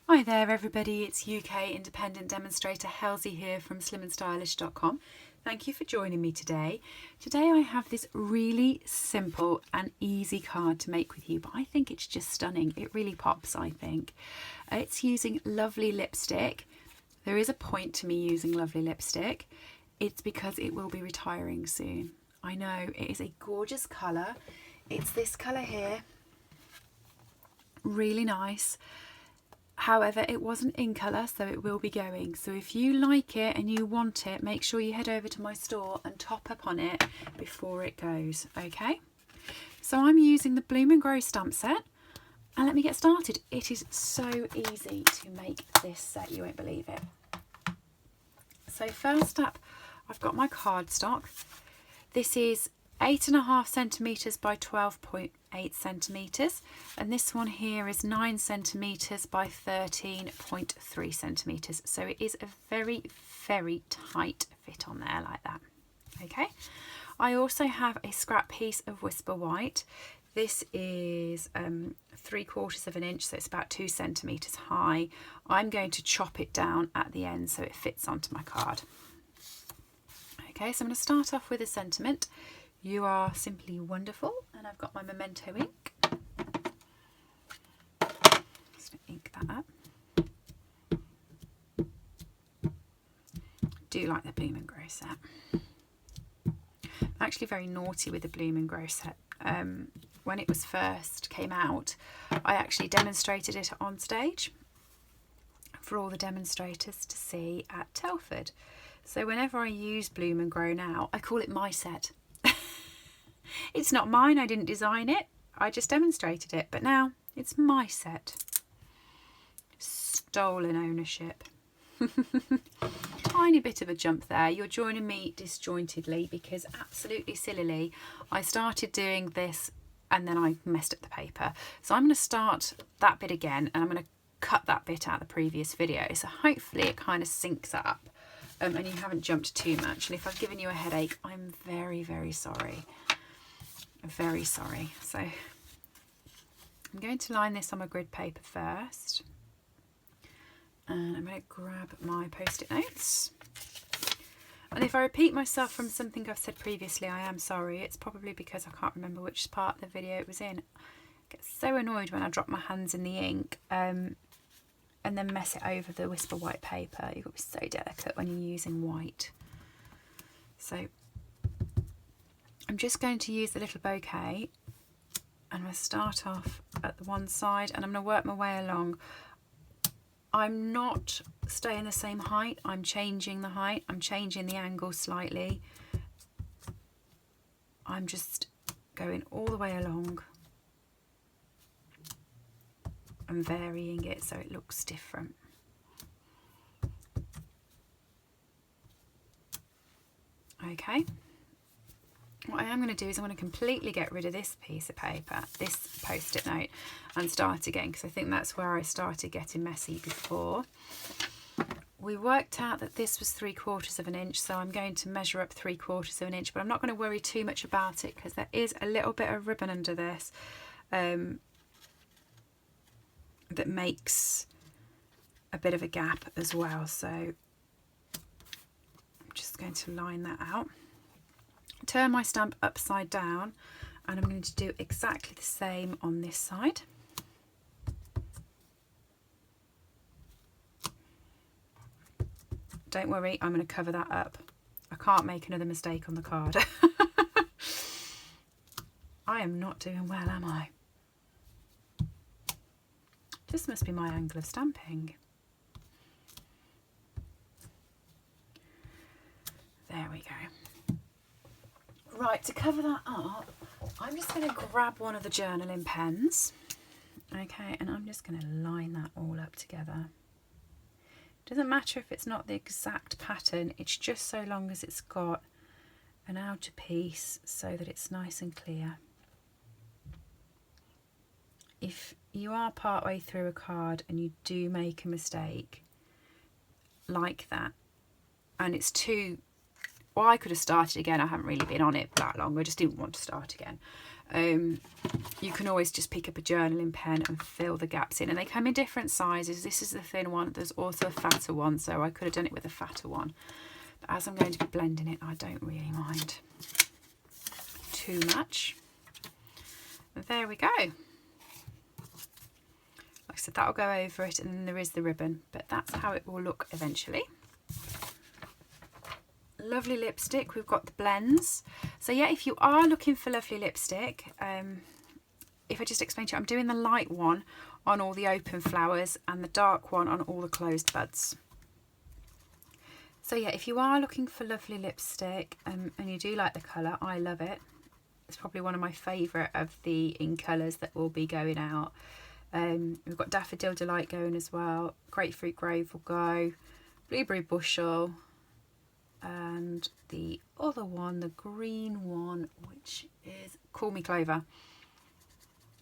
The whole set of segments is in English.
Hi there everybody, it's UK independent demonstrator Halsey here from slimandstylish.com. Thank you for joining me today. Today I have this really simple and easy card to make with you, but I think it's just stunning. It really pops, I think. It's using lovely lipstick. There is a point to me using lovely lipstick. It's because it will be retiring soon. I know, it is a gorgeous colour. It's this colour here. Really nice. However, it wasn't in colour, so it will be going. So if you like it and you want it, make sure you head over to my store and top up on it before it goes, okay? So I'm using the Bloom and Grow stamp set, and let me get started. It is so easy to make this set, you won't believe it. So first up, I've got my cardstock. This is 8.5 centimetres by 12.8 centimetres, and this one here is 9 centimetres by 13.3 centimetres. So it is a very, very tight fit on there like that. Okay. I also have a scrap piece of Whisper White. This is 3/4 of an inch, so it's about 2 centimetres high. I'm going to chop it down at the end so it fits onto my card. Okay, so I'm going to start off with a sentiment. You are simply wonderful, and I've got my Memento ink. Just going to ink that up. Do like the Bloom and Grow set. I'm actually very naughty with the Bloom and Grow set. When it was first came out, I actually demonstrated it on stage for all the demonstrators to see at Telford. So whenever I use Bloom and Grow now, I call it my set. It's not mine, I didn't design it, I just demonstrated it, but now it's my set. Stolen ownership. Tiny bit of a jump there. You're joining me disjointedly because absolutely sillily I started doing this and then I messed up the paper. So I'm going to start that bit again, and I'm going to cut that bit out of the previous video, so hopefully it kind of syncs up and you haven't jumped too much. And if I've given you a headache, I'm very, very sorry. Very sorry. So I'm going to line this on my grid paper first, and I'm going to grab my post-it notes. And if I repeat myself from something I've said previously, I am sorry. It's probably because I can't remember which part of the video it was in. I get so annoyed when I drop my hands in the ink and then mess it over the Whisper White paper. You've got to be so delicate when you're using white. So I'm just going to use the little bouquet, and I'm going to start off at the one side and I'm going to work my way along. I'm not staying the same height, I'm changing the height, I'm changing the angle slightly. I'm just going all the way along and varying it so it looks different. Okay. What I am going to do is I'm going to completely get rid of this piece of paper, this post-it note, and start again, because I think that's where I started getting messy before. We worked out that this was 3/4 of an inch, so I'm going to measure up 3/4 of an inch, but I'm not going to worry too much about it because there is a little bit of ribbon under this that makes a bit of a gap as well. So I'm just going to line that out. Turn my stamp upside down, and I'm going to do exactly the same on this side. Don't worry, I'm going to cover that up. I can't make another mistake on the card. I am not doing well, am I? This must be my angle of stamping. There we go. Right, to cover that up, I'm just going to grab one of the journaling pens, okay, and I'm just going to line that all up together. Doesn't matter if it's not the exact pattern, it's just so long as it's got an outer piece so that it's nice and clear. If you are part way through a card and you do make a mistake like that, and it's too... Well, I could have started again. I haven't really been on it that long. I just didn't want to start again. You can always just pick up a journaling pen and fill the gaps in, and they come in different sizes. This is the thin one, there's also a fatter one, so I could have done it with a fatter one, but as I'm going to be blending it, I don't really mind too much. There we go. Like I said, that'll go over it, and then there is the ribbon, but that's how it will look eventually. Lovely lipstick, we've got the blends. So yeah, if you are looking for lovely lipstick, if I just explain to you, I'm doing the light one on all the open flowers and the dark one on all the closed buds. So yeah, if you are looking for lovely lipstick and you do like the colour, I love it. It's probably one of my favourite of the in colours that will be going out. We've got Daffodil Delight going as well, Grapefruit Grove will go, Blueberry Bushel, and the other one, the green one, which is Call Me Clover.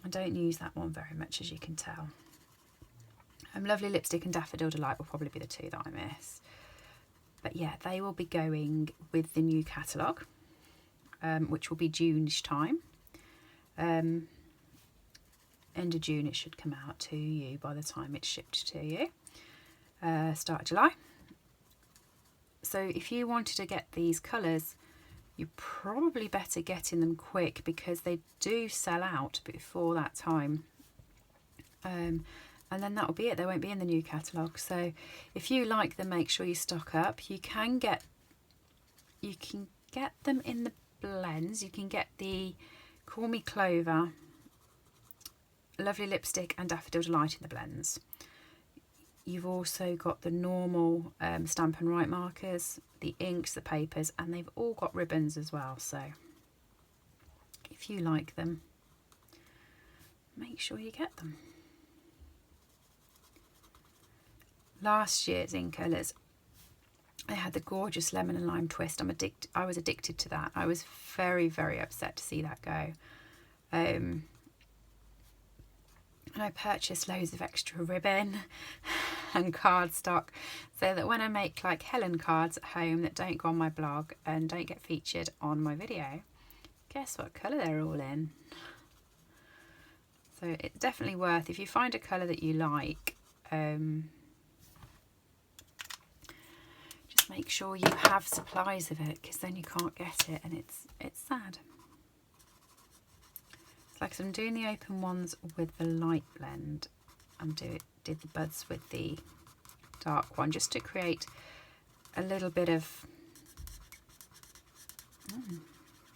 I don't use that one very much, as you can tell. Lovely Lipstick and Daffodil Delight will probably be the two that I miss. But yeah, they will be going with the new catalogue, which will be June-ish time. End of June it should come out to you by the time it's shipped to you. Start of July. So if you wanted to get these colours, you're probably better getting them quick, because they do sell out before that time. And then that'll be it. They won't be in the new catalogue. So if you like them, make sure you stock up. You can get them in the blends. You can get the Call Me Clover, Lovely Lipstick and Daffodil Delight in the blends. You've also got the normal Stampin' Write markers, the inks, the papers, and they've all got ribbons as well. So if you like them, make sure you get them. Last year's in colours, I had the gorgeous Lemon and Lime Twist. I was addicted to that. I was very, very upset to see that go. And I purchased loads of extra ribbon and cardstock, so that when I make like Helen cards at home that don't go on my blog and don't get featured on my video, guess what colour they're all in. So it's definitely worth, if you find a colour that you like, just make sure you have supplies of it, because then you can't get it and it's sad. Like I'm doing the open ones with the light blend, and did the buds with the dark one, just to create a little bit of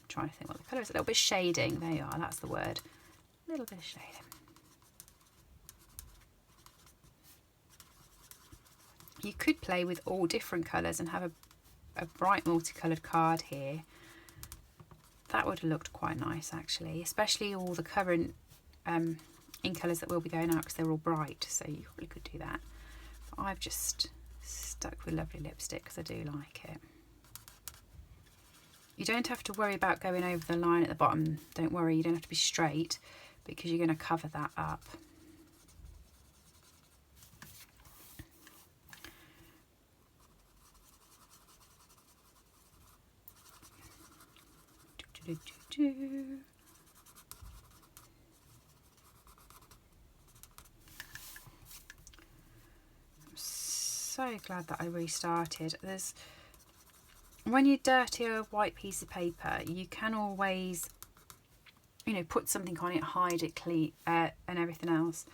trying to think what the colour is, a little bit of shading. There you are, that's the word, a little bit of shading. You could play with all different colours and have a bright multicoloured card here. That would have looked quite nice actually, especially all the current in colours that will be going out, because they're all bright, so you probably could do that. But I've just stuck with Lovely Lipstick because I do like it. You don't have to worry about going over the line at the bottom. Don't worry, you don't have to be straight, because you're going to cover that up. I'm so glad that I restarted. When you dirty a white piece of paper, you can always, put something on it, hide it clean, and everything else.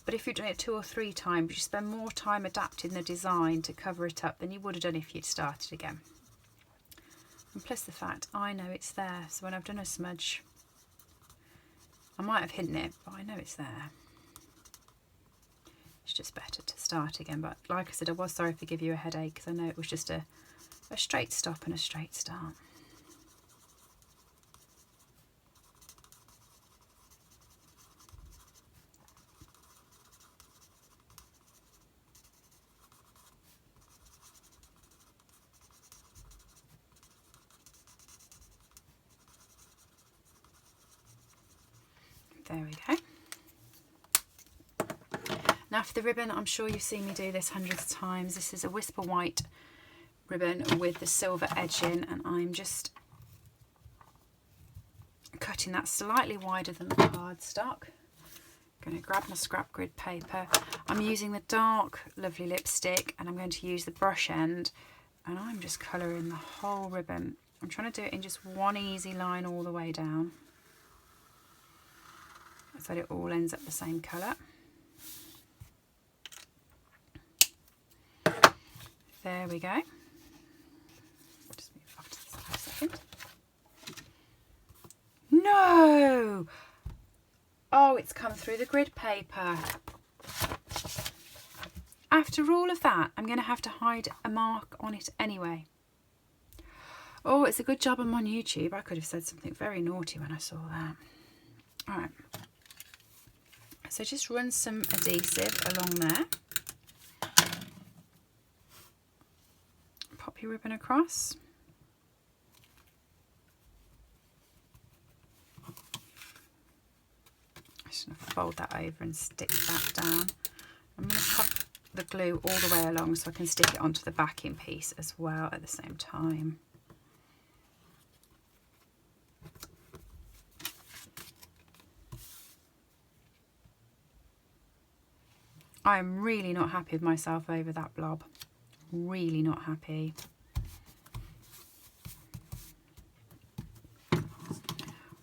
But if you've done it 2 or 3 times, you spend more time adapting the design to cover it up than you would have done if you'd started again. And plus the fact I know it's there, so when I've done a smudge, I might have hidden it, but I know it's there. It's just better to start again. But like I said, I was sorry to give you a headache, because I know it was just a straight stop and a straight start. There we go. Now for the ribbon, I'm sure you've seen me do this hundreds of times. This is a Whisper White ribbon with the silver edging, and I'm just cutting that slightly wider than the cardstock. Going to grab my scrap grid paper. I'm using the dark lovely lipstick and I'm going to use the brush end, and I'm just colouring the whole ribbon. I'm trying to do it in just one easy line all the way down so that it all ends up the same colour. There we go. Just move off to the side a second. No! Oh, it's come through the grid paper. After all of that, I'm going to have to hide a mark on it anyway. Oh, it's a good job I'm on YouTube. I could have said something very naughty when I saw that. All right. So just run some adhesive along there. Pop your ribbon across. Just going to fold that over and stick that down. I'm going to pop the glue all the way along so I can stick it onto the backing piece as well at the same time. I am really not happy with myself over that blob. Really not happy.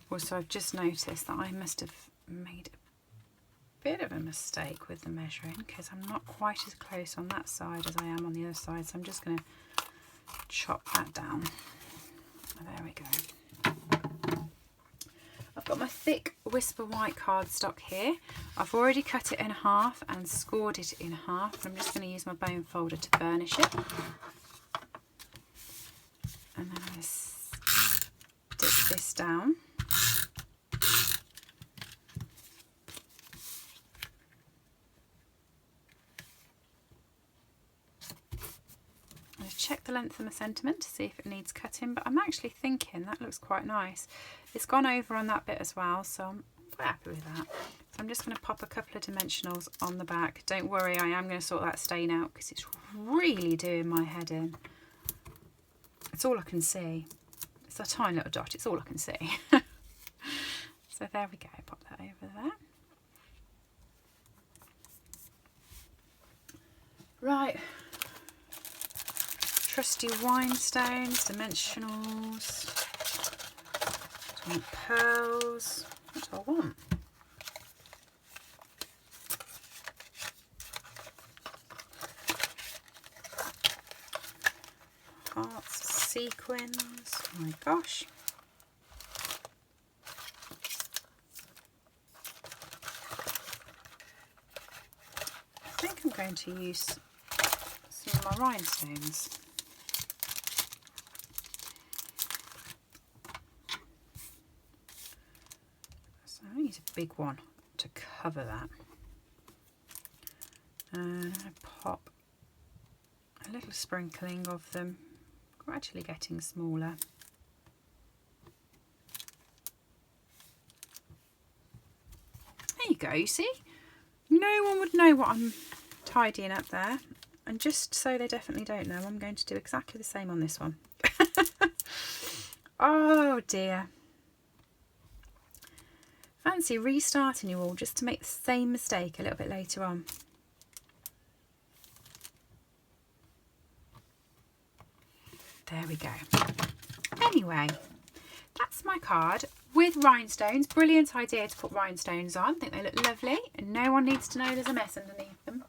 Also, I've just noticed that I must have made a bit of a mistake with the measuring because I'm not quite as close on that side as I am on the other side, so I'm just going to chop that down. There we go. I've got my thick Whisper White cardstock here. I've already cut it in half and scored it in half. I'm just going to use my bone folder to burnish it. And then I'm going to stick this down. Check the length of my sentiment to see if it needs cutting, but I'm actually thinking that looks quite nice. It's gone over on that bit as well, so I'm quite happy with that. So I'm just going to pop a couple of dimensionals on the back. Don't worry, I am going to sort that stain out because it's really doing my head in. It's all I can see. It's a tiny little dot, it's all I can see. So there we go, pop that over there. Right. Trusty rhinestones, dimensionals, I want pearls, what do I want? Hearts, sequins, oh my gosh. I think I'm going to use some of my rhinestones. I need a big one to cover that. And I pop a little sprinkling of them, gradually getting smaller. There you go, you see? No one would know what I'm tidying up there. And just so they definitely don't know, I'm going to do exactly the same on this one. Oh dear. Fancy restarting you all just to make the same mistake a little bit later on. There we go. Anyway, that's my card with rhinestones. Brilliant idea to put rhinestones on. I think they look lovely and no one needs to know there's a mess underneath them.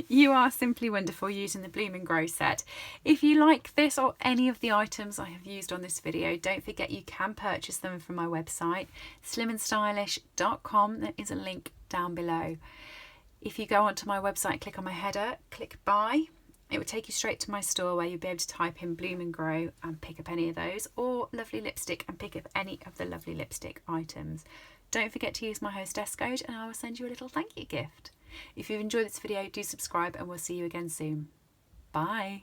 You are simply wonderful using the Bloom and Grow set. If you like this or any of the items I have used on this video, don't forget you can purchase them from my website, slimandstylish.com. There is a link down below. If you go onto my website, click on my header, click buy, it will take you straight to my store where you'll be able to type in Bloom and Grow and pick up any of those, or Lovely Lipstick and pick up any of the lovely lipstick items. Don't forget to use my hostess code and I will send you a little thank you gift. If you've enjoyed this video, do subscribe and we'll see you again soon. Bye.